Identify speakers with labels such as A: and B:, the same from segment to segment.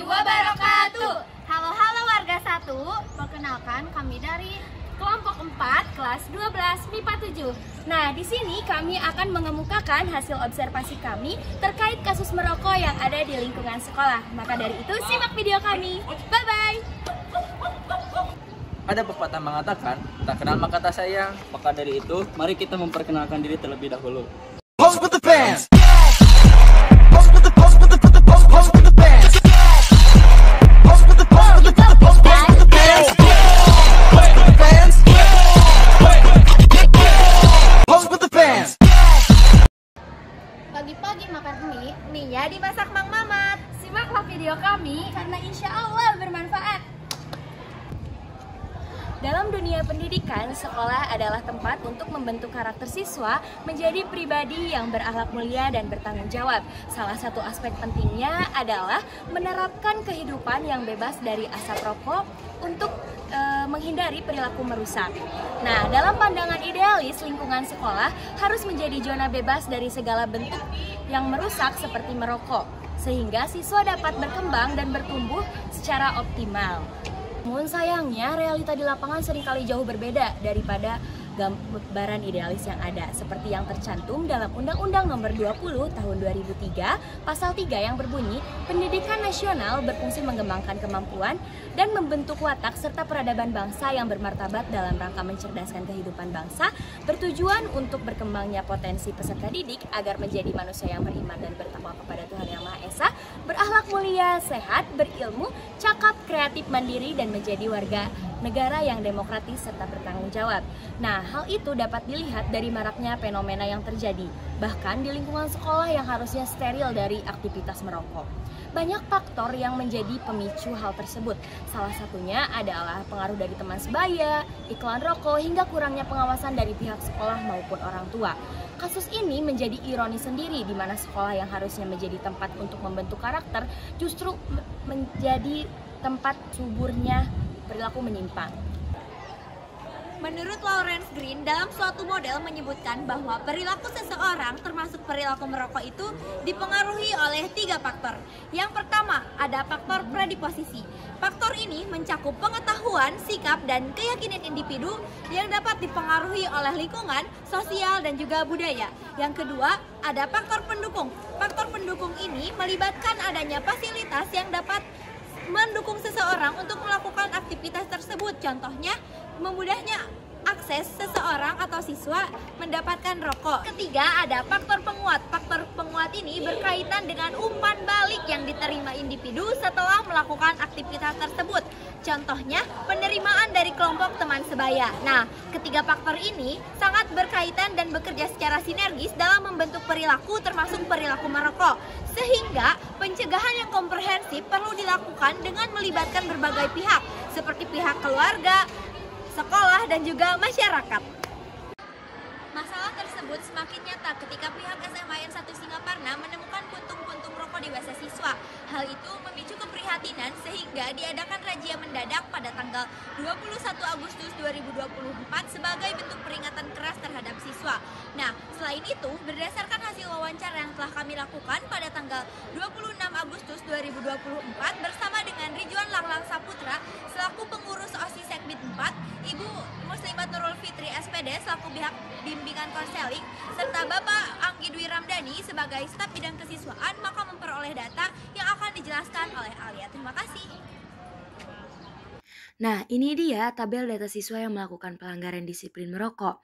A: wabarakatuh. Halo warga 1, perkenalkan kami dari kelompok 4 kelas 12 MIPA 7. Nah, di sini kami akan mengemukakan hasil observasi kami terkait kasus merokok yang ada di lingkungan sekolah. Maka dari itu, simak video kami. Bye-bye.
B: Ada pepatah mengatakan, tak kenal maka tak sayang.
C: Maka dari itu, mari kita memperkenalkan diri terlebih dahulu.
D: Pose with the fans. Pose with the pose with the pose with the fans. Pose with the pose with the pose with the fans. Pose with the fans. Pose with the fans.
A: Pagi-pagi makan mie-nya dimasak Mang Mamat. Simaklah video kami karena insya Allah bermanfaat. Dalam dunia pendidikan, sekolah adalah tempat untuk membentuk karakter siswa menjadi pribadi yang berakhlak mulia dan bertanggung jawab. Salah satu aspek pentingnya adalah menerapkan kehidupan yang bebas dari asap rokok untuk menghindari perilaku merusak. Nah, dalam pandangan idealis, lingkungan sekolah harus menjadi zona bebas dari segala bentuk yang merusak seperti merokok, sehingga siswa dapat berkembang dan bertumbuh secara optimal. Namun sayangnya realita di lapangan seringkali jauh berbeda daripada gambaran idealis yang ada, seperti yang tercantum dalam Undang-Undang Nomor 20 Tahun 2003 Pasal 3 yang berbunyi, pendidikan nasional berfungsi mengembangkan kemampuan dan membentuk watak serta peradaban bangsa yang bermartabat dalam rangka mencerdaskan kehidupan bangsa, bertujuan untuk berkembangnya potensi peserta didik agar menjadi manusia yang beriman dan bertakwa kepada Tuhan Yang Maha Esa, berakhlak mulia, sehat, berilmu, cakap, kreatif, mandiri, dan menjadi warga negara yang demokratis serta bertanggung jawab. Nah, hal itu dapat dilihat dari maraknya fenomena yang terjadi, bahkan di lingkungan sekolah yang harusnya steril dari aktivitas merokok. Banyak faktor yang menjadi pemicu hal tersebut. Salah satunya adalah pengaruh dari teman sebaya, iklan rokok, hingga kurangnya pengawasan dari pihak sekolah maupun orang tua. Kasus ini menjadi ironi sendiri, di mana sekolah yang harusnya menjadi tempat untuk membentuk karakter justru menjadi tempat suburnya perilaku menyimpang.
E: Menurut Lawrence Green, dalam suatu model menyebutkan bahwa perilaku seseorang termasuk perilaku merokok itu dipengaruhi oleh 3 faktor. Yang pertama, ada faktor predisposisi. Faktor ini mencakup pengetahuan, sikap, dan keyakinan individu yang dapat dipengaruhi oleh lingkungan, sosial, dan juga budaya. Yang kedua, ada faktor pendukung. Faktor pendukung ini melibatkan adanya fasilitas yang dapat mendukung seseorang untuk melakukan aktivitas tersebut. Contohnya, memudahnya akses seseorang atau siswa mendapatkan rokok. Ketiga, ada faktor penguat. Faktor penguat ini berkaitan dengan umpan balik yang diterima individu setelah melakukan aktivitas tersebut. Contohnya, penerimaan dari kelompok teman sebaya. Nah, ketiga faktor ini sangat berkaitan dan bekerja secara sinergis dalam membentuk perilaku termasuk perilaku merokok. Sehingga, pencegahan yang komprehensif perlu dilakukan dengan melibatkan berbagai pihak, seperti pihak keluarga, sekolah, dan juga masyarakat. Masalah tersebut semakin nyata ketika pihak SMAN 1 Singaparna menemukan puntung-puntung rokok di WC siswa. Hal itu memicu keprihatinan sehingga diadakan razia mendadak pada tanggal 21 Agustus 2024 sebagai bentuk peringatan keras terhadap siswa. Nah, selain itu, berdasarkan hasil wawancara yang telah kami lakukan pada tanggal 26 Agustus 2024 bersama dengan Ridwan Langlang Saputra selaku pengurus OSIS Sekbid 4, Ibu Muslimat Nurul Fitri SPD selaku pihak bimbingan konseling, serta Bapak Anggi Dwi Ramdhani sebagai staf bidang kesiswaan, maka memperoleh data yang akan dijelaskan oleh Alia. Terima kasih.
F: Nah, ini dia tabel data siswa yang melakukan pelanggaran disiplin merokok.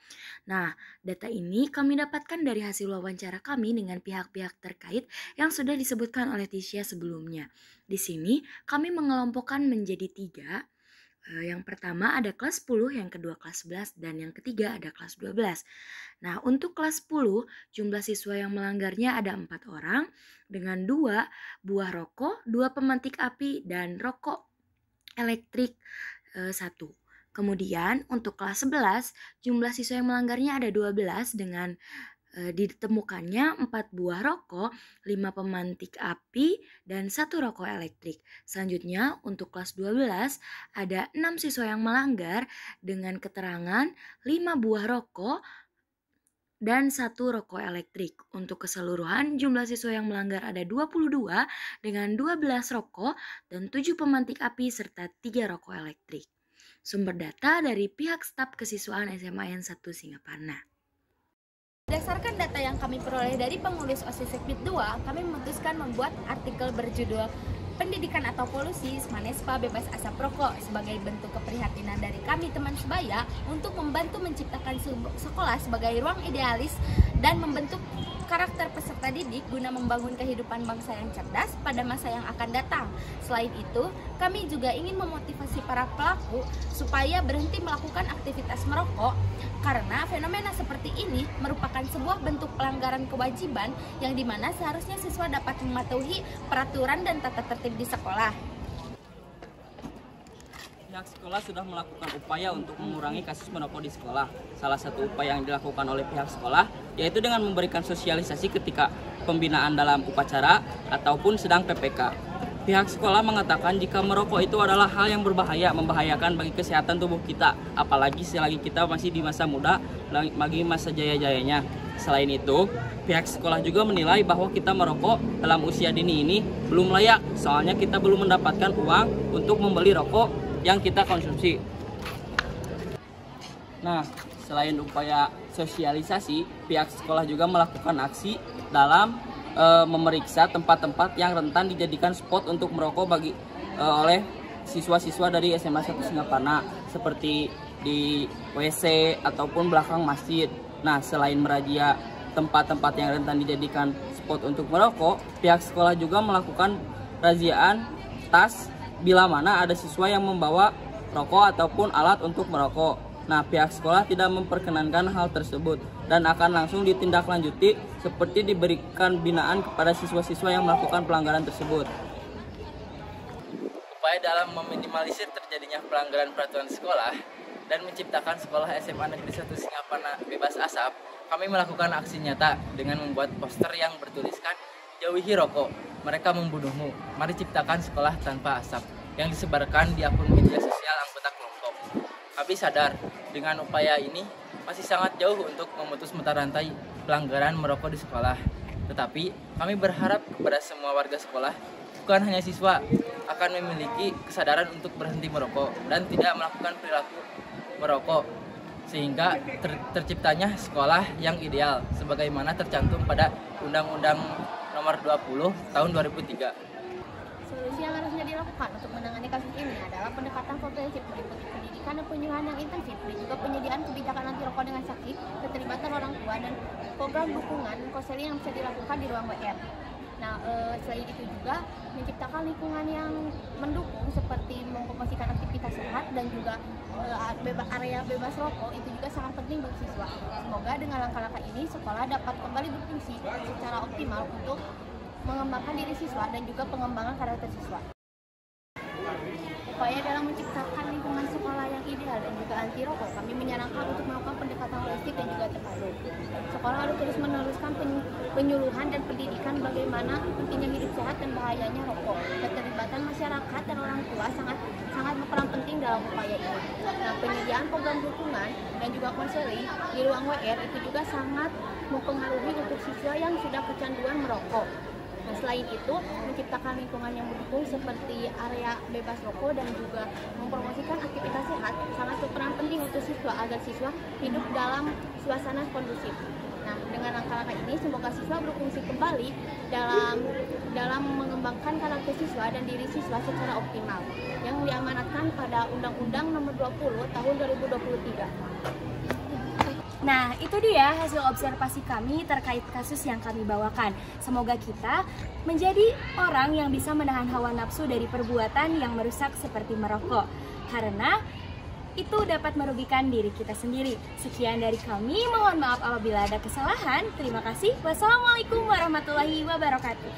F: Nah, data ini kami dapatkan dari hasil wawancara kami dengan pihak-pihak terkait yang sudah disebutkan oleh Tisha sebelumnya. Di sini kami mengelompokkan menjadi 3. Yang pertama ada kelas 10, yang kedua kelas 11, dan yang ketiga ada kelas 12. Nah, untuk kelas 10, jumlah siswa yang melanggarnya ada 4 orang dengan 2 buah rokok, 2 pemantik api, dan rokok elektrik 1. Kemudian untuk kelas 11, jumlah siswa yang melanggarnya ada 12 dengan ditemukannya 4 buah rokok, 5 pemantik api, dan 1 rokok elektrik. Selanjutnya untuk kelas 12 ada 6 siswa yang melanggar dengan keterangan 5 buah rokok, dan 1 rokok elektrik. Untuk keseluruhan jumlah siswa yang melanggar ada 22 dengan 12 rokok dan 7 pemantik api serta 3 rokok elektrik. Sumber data dari pihak staf kesiswaan SMA N 1 Singaparna.
E: Berdasarkan data yang kami peroleh dari pengurus OSIS Sekbid 2, kami memutuskan membuat artikel berjudul Pendidikan atau Polusi Smanespa Bebas Asap Rokok sebagai bentuk keprihatinan dari kami teman sebaya untuk membantu menciptakan sekolah sebagai ruang idealis dan membentuk karakter peserta didik guna membangun kehidupan bangsa yang cerdas pada masa yang akan datang. Selain itu, kami juga ingin memotivasi para pelaku supaya berhenti melakukan aktivitas merokok karena fenomena seperti ini merupakan sebuah bentuk pelanggaran kewajiban yang dimana seharusnya siswa dapat mematuhi peraturan dan tata tertib di sekolah.
C: Pihak sekolah sudah melakukan upaya untuk mengurangi kasus merokok di sekolah. Salah satu upaya yang dilakukan oleh pihak sekolah yaitu dengan memberikan sosialisasi ketika pembinaan dalam upacara ataupun sedang PPK. Pihak sekolah mengatakan jika merokok itu adalah hal yang berbahaya, membahayakan bagi kesehatan tubuh kita, apalagi selagi kita masih di masa muda, lagi masa jaya-jayanya. Selain itu, pihak sekolah juga menilai bahwa kita merokok dalam usia dini ini belum layak, soalnya kita belum mendapatkan uang untuk membeli rokok yang kita konsumsi. Nah, selain upaya sosialisasi, pihak sekolah juga melakukan aksi dalam memeriksa tempat-tempat yang rentan dijadikan spot untuk merokok oleh siswa-siswa dari SMA 1 Singaparna, seperti di WC ataupun belakang masjid. Nah, selain merazia tempat-tempat yang rentan dijadikan spot untuk merokok, pihak sekolah juga melakukan razziaan tas bila mana ada siswa yang membawa rokok ataupun alat untuk merokok. Nah, pihak sekolah tidak memperkenankan hal tersebut dan akan langsung ditindaklanjuti seperti diberikan binaan kepada siswa-siswa yang melakukan pelanggaran tersebut.
B: Upaya dalam meminimalisir terjadinya pelanggaran peraturan sekolah dan menciptakan sekolah SMA Negeri 1 Singaparna bebas asap, kami melakukan aksi nyata dengan membuat poster yang bertuliskan "Jauhi rokok, mereka membunuhmu, mari ciptakan sekolah tanpa asap" yang disebarkan di akun media sosial anggota kelompok. Kami sadar dengan upaya ini masih sangat jauh untuk memutus mata rantai pelanggaran merokok di sekolah. Tetapi kami berharap kepada semua warga sekolah, bukan hanya siswa, akan memiliki kesadaran untuk berhenti merokok dan tidak melakukan perilaku merokok, sehingga terciptanya sekolah yang ideal sebagaimana tercantum pada Undang-Undang Nomor 20 Tahun 2003.
E: Solusi yang harusnya dilakukan untuk menangani kasus ini adalah pendekatan komprehensif meliputi pendidikan dan penyuluhan yang intensif, dan juga penyediaan kebijakan anti rokok dengan sakit, keterlibatan orang tua, dan program dukungan konseling yang bisa dilakukan di ruang WR. Nah, selain itu juga menciptakan lingkungan yang mendukung seperti mempromosikan aktivitas sehat dan juga area bebas rokok itu juga sangat penting bagi siswa. Semoga dengan langkah-langkah ini sekolah dapat kembali berfungsi secara optimal untuk mengembangkan diri siswa dan juga pengembangan karakter siswa. Upaya dalam menciptakan lingkungan sekolah yang ideal dan juga anti rokok, kami menyarankan untuk melakukan pendekatan holistik dan juga terpadu. Sekolah harus terus meneruskan penyuluhan dan pendidikan bagaimana pentingnya hidup sehat dan bahayanya rokok. Keterlibatan masyarakat dan orang tua sangat berperan penting dalam upaya ini. Nah, penyediaan program dukungan dan juga konseling di ruang WR itu juga sangat mempengaruhi untuk siswa yang sudah kecanduan merokok. Nah, selain itu, menciptakan lingkungan yang mendukung seperti area bebas rokok dan juga mempromosikan aktivitas sehat sangat berperan penting untuk siswa agar siswa hidup dalam suasana kondusif. Nah, dengan langkah-langkah ini semoga siswa berfungsi kembali dalam mengembangkan karakter siswa dan diri siswa secara optimal yang diamanatkan pada Undang-Undang Nomor 20 Tahun 2023.
A: Nah, itu dia hasil observasi kami terkait kasus yang kami bawakan. Semoga kita menjadi orang yang bisa menahan hawa nafsu dari perbuatan yang merusak seperti merokok. Karena itu dapat merugikan diri kita sendiri. Sekian dari kami, mohon maaf apabila ada kesalahan. Terima kasih. Wassalamualaikum warahmatullahi wabarakatuh.